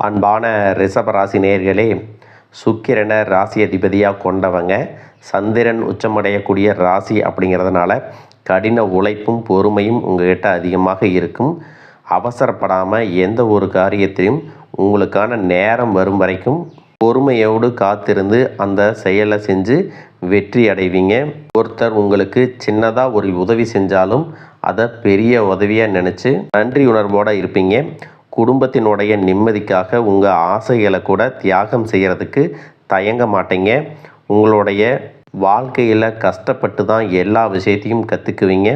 அன்பான ரிஷபராசி நேயர்களே, சுக்கிரனை ராசி அதிபதியாக கொண்டவங்க. சந்திரன் உச்சமடையக்கூடிய ராசி அப்படிங்கிறதுனால கடின உழைப்பும் பொறுமையும் உங்கள்கிட்ட அதிகமாக இருக்கும். அவசரப்படாமல் எந்த ஒரு காரியத்தையும் உங்களுக்கான நேரம் வரும் வரைக்கும் பொறுமையோடு காத்திருந்து அந்த செயலை செஞ்சு வெற்றி அடைவீங்க. ஒருத்தர் உங்களுக்கு சின்னதாக ஒரு உதவி செஞ்சாலும் அதை பெரிய உதவியாக நினச்சி நன்றி உணர்வோடு இருப்பீங்க. குடும்பத்தினுடைய நிம்மதிக்காக உங்கள் ஆசைகளை கூட தியாகம் செய்கிறதுக்கு தயங்க மாட்டீங்க. உங்களுடைய வாழ்க்கையில் கஷ்டப்பட்டு தான் எல்லா விஷயத்தையும் கற்றுக்குவீங்க.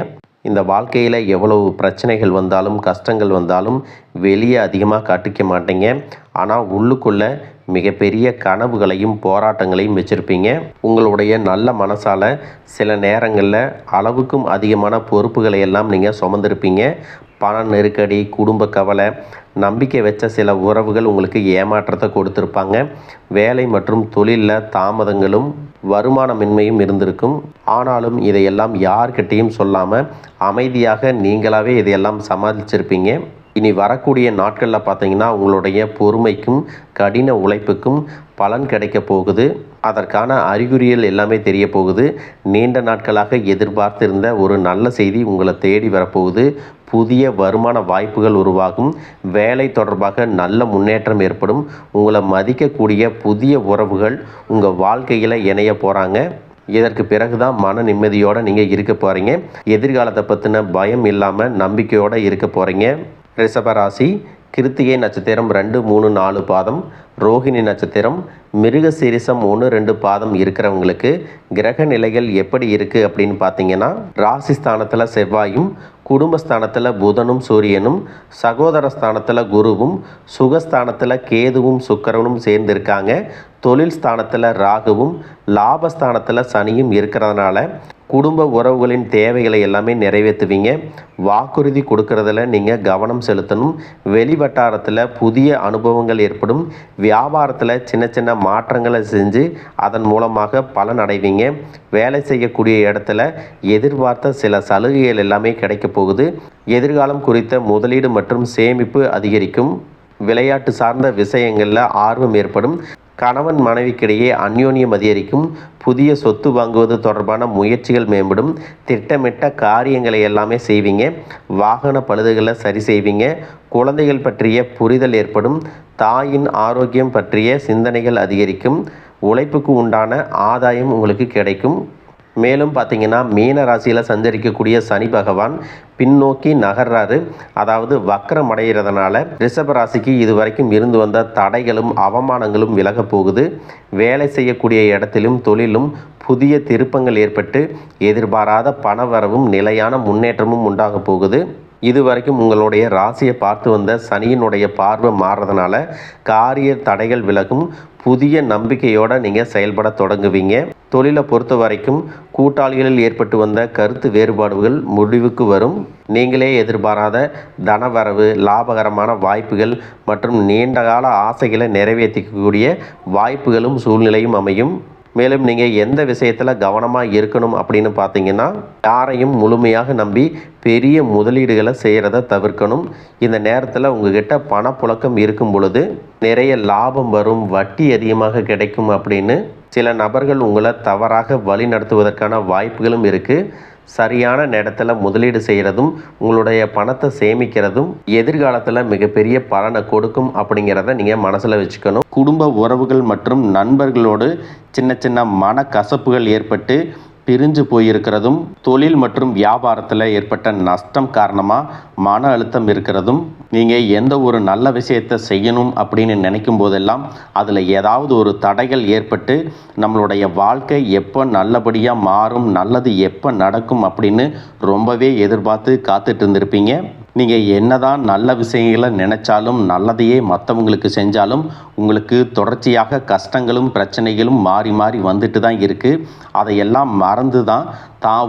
இந்த வாழ்க்கையில் எவ்வளவு பிரச்சனைகள் வந்தாலும் கஷ்டங்கள் வந்தாலும் வெளியே அதிகமாக காட்டிக்க மாட்டீங்க. ஆனால் உள்ளுக்குள்ளே மிகப்பெரிய கனவுகளையும் போராட்டங்களையும் வச்சுருப்பீங்க. உங்களுடைய நல்ல மனசால் சில நேரங்களில் அளவுக்கும் அதிகமான பொறுப்புகளை எல்லாம் நீங்கள் சுமந்திருப்பீங்க. பண நெருக்கடி, குடும்ப கவலை, நம்பிக்கை வச்ச சில உறவுகள் உங்களுக்கு ஏமாற்றத்தை கொடுத்துருப்பாங்க. வேலை மற்றும் தொழிலில் தாமதங்களும் வருமானமின்மையும் இருந்திருக்கும். ஆனாலும் இதையெல்லாம் யார்கிட்டையும் சொல்லாமல் அமைதியாக நீங்களாகவே இதையெல்லாம் சமாளிச்சிருப்பீங்க. இனி வரக்கூடிய நாட்களில் பார்த்தீங்கன்னா உங்களுடைய பொறுமைக்கும் கடின உழைப்புக்கும் பலன் கிடைக்க போகுது. அதற்கான அறிகுறிகள் எல்லாமே தெரிய போகுது. நீண்ட நாட்களாக எதிர்பார்த்திருந்த ஒரு நல்ல செய்தி உங்களை தேடி வரப்போகுது. புதிய வருமான வாய்ப்புகள் உருவாகும். வேலை தொடர்பாக நல்ல முன்னேற்றம் ஏற்படும். உங்களை மதிக்கக்கூடிய புதிய உறவுகள் உங்கள் வாழ்க்கையில் இணைய போகிறாங்க. இதற்கு பிறகு தான் மன நிம்மதியோடு நீங்கள் இருக்க போகிறீங்க. எதிர்காலத்தை பற்றின பயம் இல்லாமல் நம்பிக்கையோடு இருக்க போகிறீங்க. ரிஷபராசி, கிருத்திகை நட்சத்திரம் 2, 3, 4 பாதம், ரோஹிணி நட்சத்திரம், மிருகசீரிசம் 1, 2 பாதம் இருக்கிறவங்களுக்கு கிரக நிலைகள் எப்படி இருக்குது அப்படின்னு பார்த்தீங்கன்னா, ராசிஸ்தானத்தில் செவ்வாயும், குடும்பஸ்தானத்தில் புதனும் சூரியனும், சகோதர ஸ்தானத்தில் குருவும், சுகஸ்தானத்தில் கேதுவும் சுக்கிரனும் சேர்ந்திருக்காங்க. தொழில் ஸ்தானத்தில் ராகுவும், லாபஸ்தானத்தில் சனியும் இருக்கிறதுனால குடும்ப உறவுகளின் தேவைகளை எல்லாமே நிறைவேற்றுவீங்க. வாக்குறுதி கொடுக்கறதுல நீங்கள் கவனம் செலுத்தணும். வெளிவட்டாரத்தில் புதிய அனுபவங்கள் ஏற்படும். வியாபாரத்தில் சின்ன சின்ன மாற்றங்களை செஞ்சு அதன் மூலமாக பலன் அடைவீங்க. வேலை செய்யக்கூடிய இடத்துல எதிர்பார்த்த சில சலுகைகள் எல்லாமே கிடைக்க போகுது. எதிர்காலம் குறித்த முதலீடு மற்றும் சேமிப்பு அதிகரிக்கும். விளையாட்டு சார்ந்த விஷயங்களில் ஆர்வம் ஏற்படும். கணவன் மனைவிக்கிடையே அந்யோன்யம் அதிகரிக்கும். புதிய சொத்து வாங்குவது தொடர்பான முயற்சிகள் மேம்படும். திட்டமிட்ட காரியங்களை எல்லாமே செய்வீங்க. வாகன பழுதுகளை சரி செய்வீங்க. குழந்தைகள் பற்றிய புரிதல் ஏற்படும். தாயின் ஆரோக்கியம் பற்றிய சிந்தனைகள் அதிகரிக்கும். உழைப்புக்கு உண்டான ஆதாயம் உங்களுக்கு கிடைக்கும். மேலும் பார்த்தீங்கன்னா, மீன ராசியில் சஞ்சரிக்கக்கூடிய சனி பகவான் பின்னோக்கி நகர்றாரு. அதாவது வக்கரம் அடைகிறதுனால ரிஷப ராசிக்கு இதுவரைக்கும் இருந்து வந்த தடைகளும் அவமானங்களும் விலக போகுது. வேலை செய்யக்கூடிய இடத்திலும் தொழிலும் புதிய திருப்பங்கள் ஏற்பட்டு எதிர்பாராத பணவரவும் நிலையான முன்னேற்றமும் உண்டாக போகுது. இதுவரைக்கும் உங்களுடைய ராசியை பார்த்து வந்த சனியினுடைய பார்வை மாறுறதுனால காரிய தடைகள் விலகும். புதிய நம்பிக்கையோடு நீங்கள் செயல்பட தொடங்குவீங்க. தொழிலை பொறுத்த வரைக்கும் கூட்டாளிகளில் ஏற்பட்டு வந்த கருத்து வேறுபாடுகள் முடிவுக்கு வரும். நீங்களே எதிர்பாராத தனவரவு, லாபகரமான வாய்ப்புகள் மற்றும் நீண்டகால ஆசைகளை நிறைவேற்றிக்கக்கூடிய வாய்ப்புகளும் சூழ்நிலையும் அமையும். மேலும் நீங்கள் எந்த விஷயத்தில் கவனமாக இருக்கணும் அப்படின்னு பார்த்தீங்கன்னா, யாரையும் முழுமையாக நம்பி பெரிய முதலீடுகளை செய்கிறத தவிர்க்கணும். இந்த நேரத்தில் உங்ககிட்ட பணப்புழக்கம் இருக்கும் பொழுது நிறைய லாபம் வரும், வட்டி அதிகமாக கிடைக்கும் அப்படின்னு சில நபர்கள் உங்களை தவறாக வழி நடத்துவதற்கான வாய்ப்புகளும் இருக்குது. சரியான நேரத்தில் முதலீடு செய்கிறதும் உங்களுடைய பணத்தை சேமிக்கிறதும் எதிர்காலத்தில் மிகப்பெரிய பலனை கொடுக்கும் அப்படிங்கிறத நீங்கள் மனசில் வச்சுக்கணும். குடும்ப உறவுகள் மற்றும் நண்பர்களோடு சின்ன சின்ன மனக்கசப்புகள் ஏற்பட்டு பிரிஞ்சு போயிருக்கிறதும், தொழில் மற்றும் வியாபாரத்தில் ஏற்பட்ட நஷ்டம் காரணமாக மன அழுத்தம் இருக்கிறதும், நீங்கள் எந்த ஒரு நல்ல விஷயத்தை செய்யணும் அப்படின்னு நினைக்கும் போதெல்லாம் அதில் ஏதாவது ஒரு தடைகள் ஏற்பட்டு நம்மளுடைய வாழ்க்கை எப்போ நல்லபடியாக மாறும், நல்லது எப்போ நடக்கும் அப்படின்னு ரொம்பவே எதிர்பார்த்து காத்துட்டு இருந்திருப்பீங்க. நீங்கள் என்னதான் நல்ல விஷயங்களை நினைச்சாலும் நல்லதையே மற்றவங்களுக்கு செஞ்சாலும் உங்களுக்கு தொடர்ச்சியாக கஷ்டங்களும் பிரச்சனைகளும் மாறி மாறி வந்துட்டு தான் இருக்குது. அதையெல்லாம் மறந்து தான்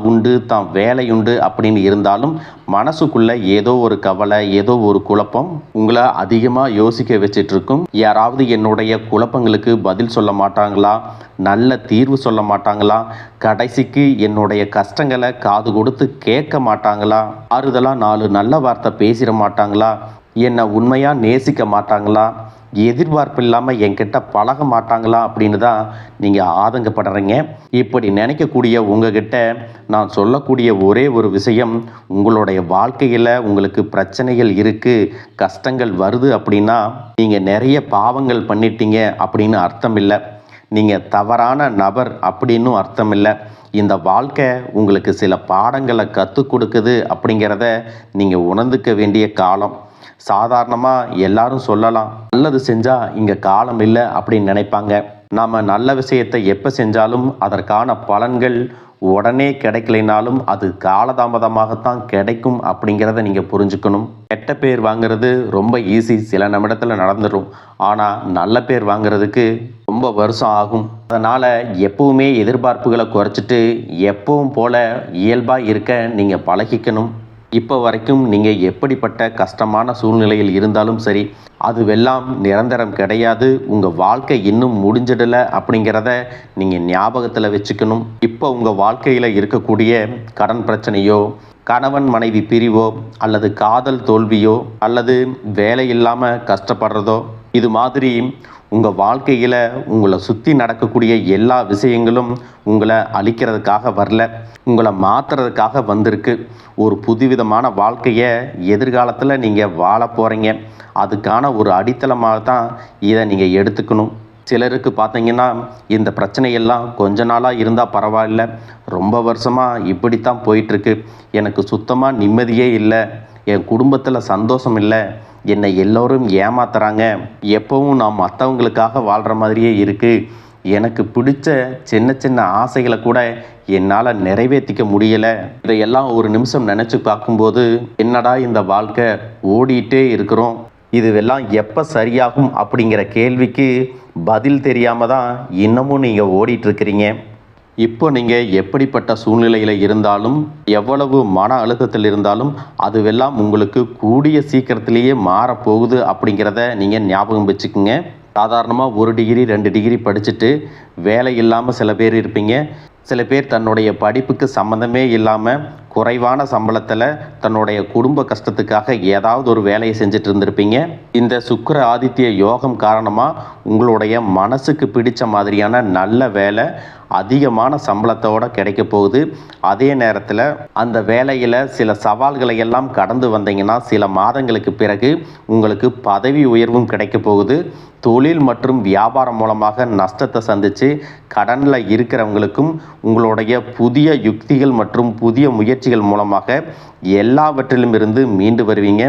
உண்டு, வேலை உண்டு அப்படின்னு இருந்தாலும் மனசுக்குள்ளே ஏதோ ஒரு கவலை, ஏதோ ஒரு குழப்பம் உங்களை அதிகமாக யோசிக்க வச்சிட்ருக்கும். யாராவது என்னுடைய குழப்பங்களுக்கு பதில் சொல்ல மாட்டாங்களா, நல்ல தீர்வு சொல்ல மாட்டாங்களா, கடைசிக்கு என்னுடைய கஷ்டங்களை காது கொடுத்து கேட்க மாட்டாங்களா, ஆறுதலாக 4 நல்ல வார்த்தை பேசிட மாட்டாங்களா, என்னை உண்மையாக நேசிக்க மாட்டாங்களா, எதிர்பார்ப்பு இல்லாமல் என்கிட்ட பழக மாட்டாங்களா அப்படின்னு தான் நீங்கள் ஆதங்கப்படுறீங்க. இப்படி நினைக்கக்கூடிய உங்ககிட்ட நான் சொல்லக்கூடிய ஒரே ஒரு விஷயம், உங்களுடைய வாழ்க்கையில் உங்களுக்கு பிரச்சனைகள் இருக்குது, கஷ்டங்கள் வருது அப்படின்னா நீங்கள் நிறைய பாவங்கள் பண்ணிட்டீங்க அப்படின்னு அர்த்தம் இல்லை. நீங்கள் தவறான நபர் அப்படின்னும் அர்த்தம் இல்லை. இந்த வாழ்க்கை உங்களுக்கு சில பாடங்களை கற்றுக் கொடுக்குது அப்படிங்கிறத நீங்கள் உணர்ந்துக்க வேண்டிய காலம். சாதாரணமாக எல்லாரும் சொல்லலாம், நல்லது செஞ்சால் இங்கே காலம் இல்லை அப்படின்னு நினைப்பாங்க. நாம் நல்ல விஷயத்தை எப்போ செஞ்சாலும் அதற்கான பலன்கள் உடனே கிடைக்கலைனாலும் அது காலதாமதமாகத்தான் கிடைக்கும் அப்படிங்கிறத நீங்கள் புரிஞ்சுக்கணும். கெட்ட பேர் வாங்கிறது ரொம்ப ஈஸி, சில நிமிடத்தில் நடந்துடும். ஆனால் நல்ல பேர் வாங்கிறதுக்கு ரொம்ப வருஷம் ஆகும். அதனால் எப்பவுமே எதிர்பார்ப்புகளை குறைச்சிட்டு எப்பவும் போல இயல்பாக இருக்க நீங்கள் பழகிக்கணும். இப்போ வரைக்கும் நீங்கள் எப்படிப்பட்ட கஷ்டமான சூழ்நிலையில் இருந்தாலும் சரி, அதுவெல்லாம் நிரந்தரம் கிடையாது. உங்கள் வாழ்க்கை இன்னும் முடிஞ்சிடலை அப்படிங்கிறத நீங்கள் ஞாபகத்தில் வச்சுக்கணும். இப்போ உங்கள் வாழ்க்கையில் இருக்கக்கூடிய கடன் பிரச்சனையோ, கணவன் மனைவி பிரிவோ, அல்லது காதல் தோல்வியோ, அல்லது வேலை இல்லாமல் கஷ்டப்படுறதோ, இது மாதிரி உங்கள் வாழ்க்கையில் உங்களை சுற்றி நடக்கக்கூடிய எல்லா விஷயங்களும் உங்களை அழிக்கிறதுக்காக வரல, உங்களை மாற்றுறதுக்காக வந்திருக்கு. ஒரு புதுவிதமான வாழ்க்கையை எதிர்காலத்தில் நீங்கள் வாழ போகிறீங்க. அதுக்கான ஒரு அடித்தளமாக தான் இதை நீங்கள் எடுத்துக்கணும். சிலருக்கு பார்த்தீங்கன்னா இந்த பிரச்சனையெல்லாம் கொஞ்ச நாளாக இருந்தால் பரவாயில்ல, ரொம்ப வருஷமாக இப்படித்தான் போயிட்டுருக்கு, எனக்கு சுத்தமாக நிம்மதியே இல்லை, என் குடும்பத்தில் சந்தோஷம் இல்லை, என்னை எல்லோரும் ஏமாத்துறாங்க, எப்பவும் நான் மற்றவங்களுக்காக வாழ்கிற மாதிரியே இருக்குது, எனக்கு பிடிச்ச சின்ன சின்ன ஆசைகளை கூட என்னால் நிறைவேற்றிக்க முடியலை. இதையெல்லாம் ஒரு நிமிஷம் நினச்சி பார்க்கும்போது, என்னடா இந்த வாழ்க்கை, ஓடிட்டே இருக்கிறோம், இதுவெல்லாம் எப்போ சரியாகும் அப்படிங்கிற கேள்விக்கு பதில் தெரியாமல் தான் இன்னமும் நீங்கள் ஓடிட்டுருக்கிறீங்க. இப்போ நீங்கள் எப்படிப்பட்ட சூழ்நிலையில் இருந்தாலும், எவ்வளவு மன அழுத்தத்தில் இருந்தாலும், அதுவெல்லாம் உங்களுக்கு கூடிய சீக்கிரத்திலேயே மாறப்போகுது அப்படிங்கிறத நீங்கள் ஞாபகம் வச்சுக்கோங்க. சாதாரணமாக 1 டிகிரி 2 டிகிரி படிச்சுட்டு வேலை இல்லாமல் சில பேர் இருப்பீங்க. சில பேர் தன்னுடைய படிப்புக்கு சம்மந்தமே இல்லாமல் குறைவான சம்பளத்தில் தன்னுடைய குடும்ப கஷ்டத்துக்காக ஏதாவது ஒரு வேலையை செஞ்சுட்டு இருந்திருப்பீங்க. இந்த சுக்கிர ஆதித்ய யோகம் காரணமாக உங்களுடைய மனசுக்கு பிடிச்ச மாதிரியான நல்ல வேலை அதிகமான சம்பளத்தோடு கிடைக்க போகுது. அதே நேரத்தில் அந்த வேலையில் சில சவால்களை எல்லாம் கடந்து வந்தீங்கன்னா சில மாதங்களுக்கு பிறகு உங்களுக்கு பதவி உயர்வும் கிடைக்க போகுது. தொழில் மற்றும் வியாபாரம் மூலமாக நஷ்டத்தை சந்தித்து கடனில் இருக்கிறவங்களுக்கும் உங்களுடைய புதிய யுக்திகள் மற்றும் புதிய முயற்சிகள் மூலமாக எல்லாவற்றிலும் இருந்து மீண்டு வருவீங்க.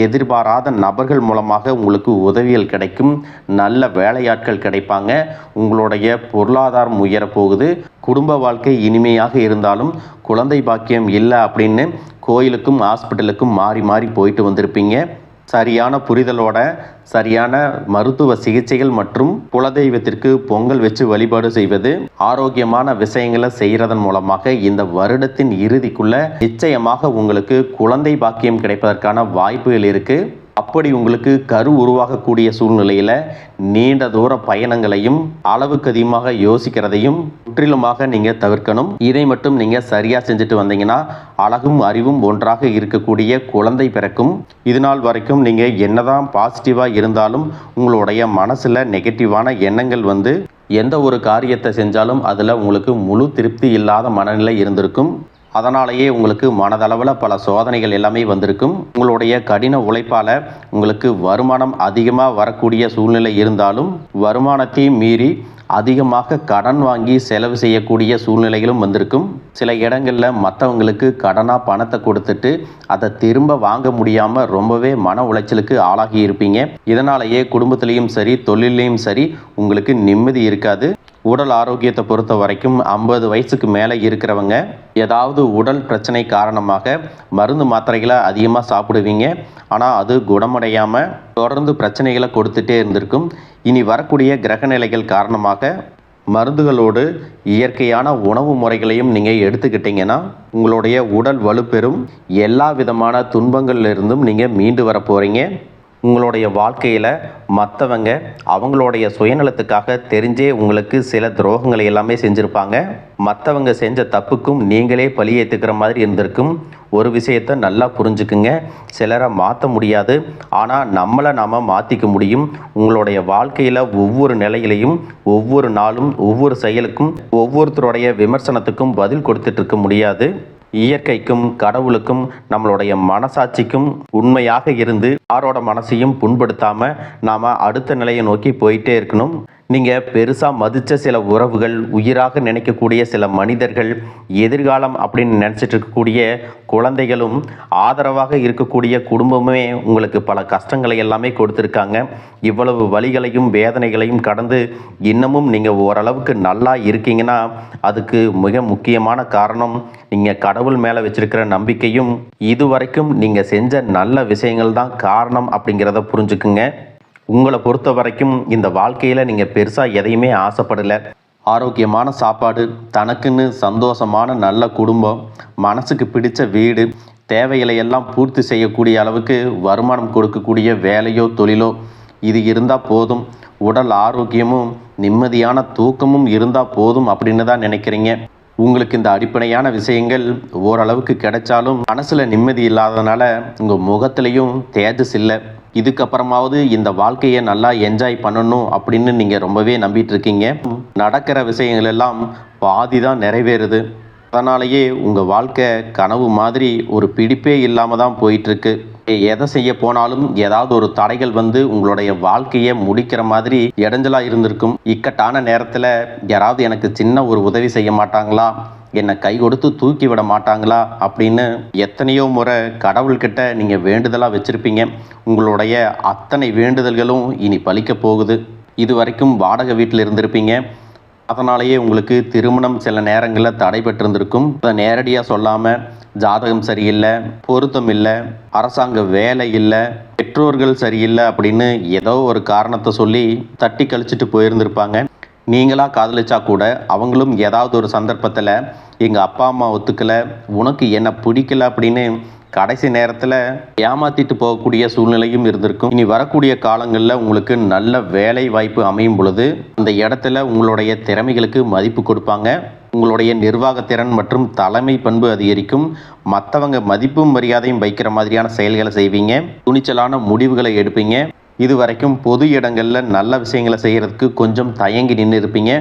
எதிர்பாராத நபர்கள் மூலமாக உங்களுக்கு உதவிகள் கிடைக்கும், நல்ல வேலையாட்கள் கிடைப்பாங்க, உங்களுடைய பொருளாதாரம் உயரப்போகுது. குடும்ப வாழ்க்கை இனிமையாக இருந்தாலும் குழந்தை பாக்கியம் இல்லை அப்படின்னு கோயிலுக்கும் ஹாஸ்பிட்டலுக்கும் மாறி மாறி போயிட்டு வந்திருப்பீங்க. சரியான புரிதலோட சரியான மருத்துவ சிகிச்சைகள் மற்றும் குலதெய்வத்திற்கு பொங்கல் வச்சு வழிபாடு செய்வது, ஆரோக்கியமான விஷயங்களை செய்கிறதன் மூலமாக இந்த வருடத்தின் இறுதிக்குள்ள நிச்சயமாக உங்களுக்கு குழந்தை பாக்கியம் கிடைப்பதற்கான வாய்ப்புகள் இருக்குது. அப்படி உங்களுக்கு கரு உருவாகக்கூடிய சூழ்நிலையில் நீண்ட தூர பயணங்களையும் அளவுக்கு அதிகமாக யோசிக்கிறதையும் முற்றிலுமாக நீங்கள் தவிர்க்கணும். இதை மட்டும் நீங்கள் சரியாக செஞ்சுட்டு வந்தீங்கன்னா அழகும் அறிவும் ஒன்றாக இருக்கக்கூடிய குழந்தை பிறக்கும். இதுநாள் வரைக்கும் நீங்கள் என்னதான் பாசிட்டிவாக இருந்தாலும் உங்களுடைய மனசில் நெகட்டிவான எண்ணங்கள் வந்து எந்த ஒரு காரியத்தை செஞ்சாலும் அதில் உங்களுக்கு முழு திருப்தி இல்லாத மனநிலை இருந்திருக்கும். அதனாலேயே உங்களுக்கு மனதளவில் பல சோதனைகள் எல்லாமே வந்திருக்கும். உங்களுடைய கடின உழைப்பால் உங்களுக்கு வருமானம் அதிகமாக வரக்கூடிய சூழ்நிலை இருந்தாலும் வருமானத்தையும் மீறி அதிகமாக கடன் வாங்கி செலவு செய்யக்கூடிய சூழ்நிலைகளும் வந்திருக்கும். சில இடங்களில் மற்றவங்களுக்கு கடனாக பணத்தை கொடுத்துட்டு அதை திரும்ப வாங்க முடியாமல் ரொம்பவே மன உளைச்சலுக்கு ஆளாகி இருப்பீங்க. இதனாலேயே குடும்பத்திலையும் சரி தொழிலையும் சரி உங்களுக்கு நிம்மதி இருக்காது. உடல் ஆரோக்கியத்தை பொறுத்த வரைக்கும் 50 வயசுக்கு மேலே இருக்கிறவங்க ஏதாவது உடல் பிரச்சனை காரணமாக மருந்து மாத்திரைகளை அதிகமாக சாப்பிடுவீங்க. ஆனால் அது குணமடையாமல் தொடர்ந்து பிரச்சனைகளை கொடுத்துட்டே இருந்திருக்கும். இனி வரக்கூடிய கிரகநிலைகள் காரணமாக மருந்துகளோடு இயற்கையான உணவு முறைகளையும் நீங்கள் எடுத்துக்கிட்டிங்கன்னா உங்களுடைய உடல் வலுப்பெறும். எல்லா விதமான துன்பங்கள்லேருந்தும் நீங்கள் மீண்டு வர போகிறீங்க. உங்களுடைய வாழ்க்கையில் மற்றவங்க அவங்களுடைய சுயநலத்துக்காக தெரிஞ்சே உங்களுக்கு சில துரோகங்களை எல்லாமே செஞ்சுருப்பாங்க. மற்றவங்க செஞ்ச தப்புக்கும் நீங்களே பழி ஏற்றுக்கிற மாதிரி இருந்திருக்கும். ஒரு விஷயத்தை நல்லா புரிஞ்சுக்குங்க, சிலரை மாற்ற முடியாது, ஆனால் நம்மளை நாம் மாற்றிக்க முடியும். உங்களுடைய வாழ்க்கையில் ஒவ்வொரு நிலையிலையும் ஒவ்வொரு நாளும் ஒவ்வொரு செயலுக்கும் ஒவ்வொருத்தருடைய விமர்சனத்துக்கும் பதில் கொடுத்துட்டு இருக்க முடியாது. இயற்கைக்கும் கடவுளுக்கும் நம்மளுடைய மனசாட்சிக்கும் உண்மையாக இருந்து யாரோட மனசையும் புண்படுத்தாமல் நாம் அடுத்த நிலையை நோக்கி போயிட்டே இருக்கணும். நீங்கள் பெருசாக மதித்த சில உறவுகள், உயிராக நினைக்கக்கூடிய சில மனிதர்கள், எதிர்காலம் அப்படின்னு நினச்சிட்டு இருக்கக்கூடிய குழந்தைகளும், ஆதரவாக இருக்கக்கூடிய குடும்பமே உங்களுக்கு பல கஷ்டங்களை எல்லாமே கொடுத்துருக்காங்க. இவ்வளவு வலிகளையும் வேதனைகளையும் கடந்து இன்னமும் நீங்கள் ஓரளவுக்கு நல்லா இருக்கீங்கன்னா அதுக்கு மிக முக்கியமான காரணம் நீங்கள் கடவுள் மேலே வச்சிருக்கிற நம்பிக்கையும் இதுவரைக்கும் நீங்கள் செஞ்ச நல்ல விஷயங்கள் தான் காரணம் அப்படிங்கிறத புரிஞ்சுக்குங்க. உங்களை பொறுத்த வரைக்கும் இந்த வாழ்க்கையில் நீங்கள் பெருசாக எதையுமே ஆசைப்படலை. ஆரோக்கியமான சாப்பாடு, தனக்குன்னு சந்தோஷமான நல்ல குடும்பம், மனசுக்கு பிடிச்ச வீடு, தேவைகளை எல்லாம் பூர்த்தி செய்யக்கூடிய அளவுக்கு வருமானம் கொடுக்கக்கூடிய வேலையோ தொழிலோ இது இருந்தால் போதும். உடல் ஆரோக்கியமும் நிம்மதியான தூக்கமும் இருந்தால் போதும் அப்படின்னு தான் நினைக்கிறீங்க. உங்களுக்கு இந்த அடிப்படையான விஷயங்கள் ஓரளவுக்கு கிடைச்சாலும் மனசில் நிம்மதி இல்லாததுனால உங்கள் முகத்துலேயும் தேஜஸ் இல்லை. இதுக்கப்புறமாவது இந்த வாழ்க்கையை நல்லா என்ஜாய் பண்ணணும் அப்படின்னு நீங்கள் ரொம்பவே நம்பிட்டு இருக்கீங்க. நடக்கிற விஷயங்கள் எல்லாம் பாதி தான் நிறைவேறுது. அதனாலேயே உங்கள் வாழ்க்கை கனவு மாதிரி ஒரு பிடிப்பே இல்லாமல் தான் போயிட்டுருக்கு. எதை செய்ய போனாலும் ஏதாவது ஒரு தடைகள் வந்து உங்களுடைய வாழ்க்கையை முடிக்கிற மாதிரி இடைஞ்சலாக இருந்திருக்கும். இக்கட்டான நேரத்தில் யாராவது எனக்கு சின்ன ஒரு உதவி செய்ய மாட்டாங்களா, என்னை கை கொடுத்து தூக்கி விட மாட்டாங்களா அப்படின்னு எத்தனையோ முறை கடவுள்கிட்ட நீங்கள் வேண்டுதலாக வச்சுருப்பீங்க. உங்களுடைய அத்தனை வேண்டுதல்களும் இனி பலிக்க போகுது. இது வரைக்கும் வாடகை வீட்டில் இருந்திருப்பீங்க. அதனாலேயே உங்களுக்கு திருமணம் சில நேரங்களில் தடைபட்டிருந்திருக்கும். அதை நேரடியாக சொல்லாமல் ஜாதகம் சரியில்லை, பொருத்தம் இல்லை, அரசாங்க வேலை இல்லை, பெற்றோர்கள் சரியில்லை அப்படின்னு ஏதோ ஒரு காரணத்தை சொல்லி தட்டி கழிச்சிட்டு போயிருந்திருப்பாங்க. நீங்களாக காதலிச்சா கூட அவங்களும் ஏதாவது ஒரு சந்தர்ப்பத்தில் எங்கள் அப்பா அம்மா ஒத்துக்கலை, உனக்கு என்ன பிடிக்கல அப்படின்னு கடைசி நேரத்தில் ஏமாற்றிட்டு போகக்கூடிய சூழ்நிலையும் இருந்திருக்கும். இனி வரக்கூடிய காலங்களில் உங்களுக்கு நல்ல வேலை வாய்ப்பு அமையும் பொழுது அந்த இடத்துல உங்களுடைய திறமைகளுக்கு மதிப்பு கொடுப்பாங்க. உங்களுடைய நிர்வாகத்திறன் மற்றும் தலைமை பண்பு அதிகரிக்கும். மற்றவங்க மதிப்பும் மரியாதையும் வைக்கிற மாதிரியான செயல்களை செய்வீங்க. துணிச்சலான முடிவுகளை எடுப்பீங்க. இது வரைக்கும் பொது இடங்களில் நல்ல விஷயங்களை செய்கிறதுக்கு கொஞ்சம் தயங்கி நின்று இருப்பீங்க.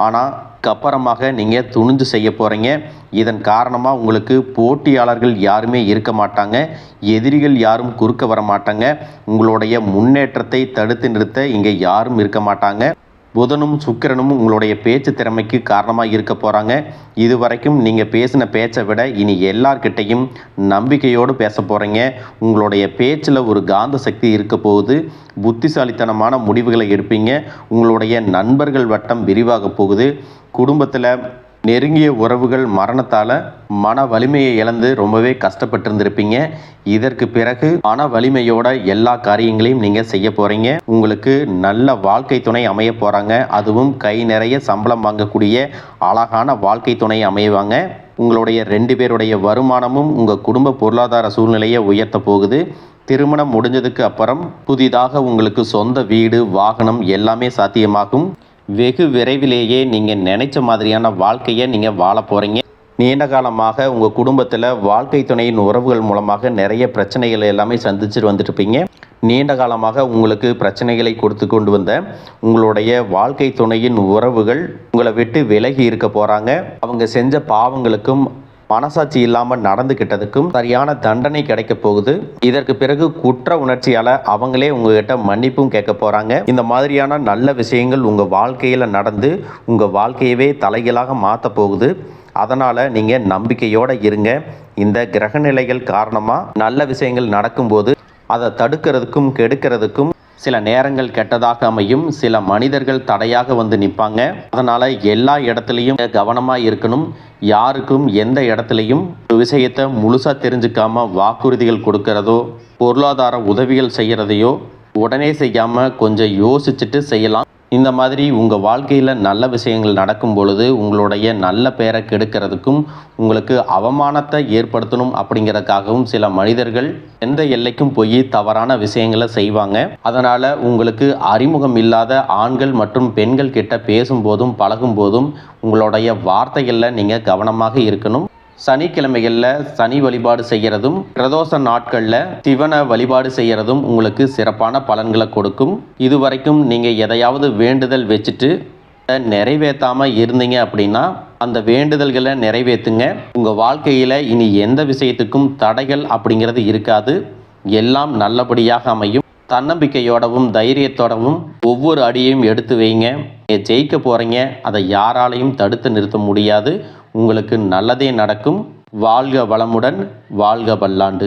ஆனால் அப்புறமாக நீங்கள் துணிஞ்சு செய்ய போகிறீங்க. இதன் காரணமாக உங்களுக்கு போட்டியாளர்கள் யாருமே இருக்க மாட்டாங்க, எதிரிகள் யாரும் குறுக்க வர மாட்டாங்க. உங்களுடைய முன்னேற்றத்தை தடுத்து நிறுத்த இங்கே யாரும் இருக்க மாட்டாங்க. புதனும் சுக்கிரனும் உங்களுடைய பேச்சு திறமைக்கு காரணமாக இருக்க போகிறாங்க. இது வரைக்கும் நீங்கள் பேசின பேச்சை விட இனி எல்லார்கிட்டையும் நம்பிக்கையோடு பேச போகிறீங்க. உங்களுடைய பேச்சில் ஒரு காந்த சக்தி இருக்க போகுது. புத்திசாலித்தனமான முடிவுகளை எடுப்பீங்க. உங்களுடைய நண்பர்கள் வட்டம் விரிவாக போகுது. குடும்பத்தில் நெருங்கிய உறவுகள் மரணத்தால் மன வலிமையை இழந்து ரொம்பவே கஷ்டப்பட்டிருந்திருப்பீங்க. இதற்கு பிறகு மன வலிமையோட எல்லா காரியங்களையும் நீங்கள் செய்ய போகிறீங்க. உங்களுக்கு நல்ல வாழ்க்கை துணை அமைய போகிறாங்க. அதுவும் கை நிறைய சம்பளம் வாங்கக்கூடிய அழகான வாழ்க்கை துணை அமைவாங்க. உங்களுடைய 2 பேருடைய வருமானமும் உங்கள் குடும்ப பொருளாதார சூழ்நிலையை உயர்த்த போகுது. திருமணம் முடிஞ்சதுக்கு அப்புறம் புதிதாக உங்களுக்கு சொந்த வீடு, வாகனம் எல்லாமே சாத்தியமாகும். வெகு விரைவிலேயே நீங்கள் நினைச்ச மாதிரியான வாழ்க்கையை நீங்கள் வாழ போகிறீங்க. நீண்ட காலமாக உங்கள் குடும்பத்தில் வாழ்க்கை துணையின் உறவுகள் மூலமாக நிறைய பிரச்சனைகள் எல்லாமே சந்திச்சுட்டு வந்துட்டுருப்பீங்க. நீண்ட காலமாக உங்களுக்கு பிரச்சனைகளை கொடுத்து கொண்டு வந்த உங்களுடைய வாழ்க்கை துணையின் உறவுகள் உங்களை விட்டு விலகி இருக்க போகிறாங்க. அவங்க செஞ்ச பாவங்களுக்கும் மனசாட்சி இல்லாமல் நடந்துக்கிட்டதுக்கும் சரியான தண்டனை கிடைக்க போகுது. இதற்கு பிறகு குற்ற உணர்ச்சியால் அவங்களே உங்ககிட்ட மன்னிப்பும் கேட்க போகிறாங்க. இந்த மாதிரியான நல்ல விஷயங்கள் உங்கள் வாழ்க்கையில் நடந்து உங்கள் வாழ்க்கையவே தலைகீழாக மாற்ற போகுது. அதனால் நீங்கள் நம்பிக்கையோடு இருங்க. இந்த கிரகநிலைகள் காரணமாக நல்ல விஷயங்கள் நடக்கும்போது அதை தடுக்கிறதுக்கும் கெடுக்கிறதுக்கும் சில நேரங்கள் கெட்டதாக அமையும். சில மனிதர்கள் தடையாக வந்து நிற்பாங்க. அதனால் எல்லா இடத்துலையும் கவனமாக இருக்கணும். யாருக்கும் எந்த இடத்துலையும் ஒரு விஷயத்தை முழுசாக தெரிஞ்சுக்காமல் வாக்குறுதிகள் கொடுக்கறதோ பொருளாதார உதவிகள் செய்கிறதையோ உடனே செய்யாமல் கொஞ்சம் யோசிச்சுட்டு செய்யலாம். இந்த மாதிரி உங்கள் வாழ்க்கையில் நல்ல விஷயங்கள் நடக்கும் பொழுது உங்களுடைய நல்ல பெயரை கெடுக்கிறதுக்கும் உங்களுக்கு அவமானத்தை ஏற்படுத்தணும் அப்படிங்கிறதுக்காகவும் சில மனிதர்கள் எந்த எல்லைக்கும் போய் தவறான விஷயங்களை செய்வாங்க. அதனால் உங்களுக்கு அறிமுகம் இல்லாத ஆண்கள் மற்றும் பெண்கள் கிட்ட பேசும்போதும் பழகும்போதும் உங்களுடைய வார்த்தைகளில் நீங்கள் கவனமாக இருக்கணும். சனிக்கிழமைகளில் சனி வழிபாடு செய்கிறதும் பிரதோஷ நாட்களில் சிவனை வழிபாடு செய்கிறதும் உங்களுக்கு சிறப்பான பலன்களை கொடுக்கும். இதுவரைக்கும் நீங்கள் எதையாவது வேண்டுதல் வச்சுட்டு நிறைவேற்றாமல் இருந்தீங்க அப்படின்னா அந்த வேண்டுதல்களை நிறைவேற்றுங்க. உங்கள் வாழ்க்கையில் இனி எந்த விஷயத்துக்கும் தடைகள் அப்படிங்கிறது இருக்காது. எல்லாம் நல்லபடியாக அமையும். தன்னம்பிக்கையோடவும் தைரியத்தோடவும் ஒவ்வொரு அடியையும் எடுத்து வைங்க. நீங்கள் ஜெயிக்க போகிறீங்க. அதை யாராலையும் தடுத்து நிறுத்த முடியாது. உங்களுக்கு நல்லதே நடக்கும். வாழ்க வளமுடன், வாழ்க பல்லாண்டு.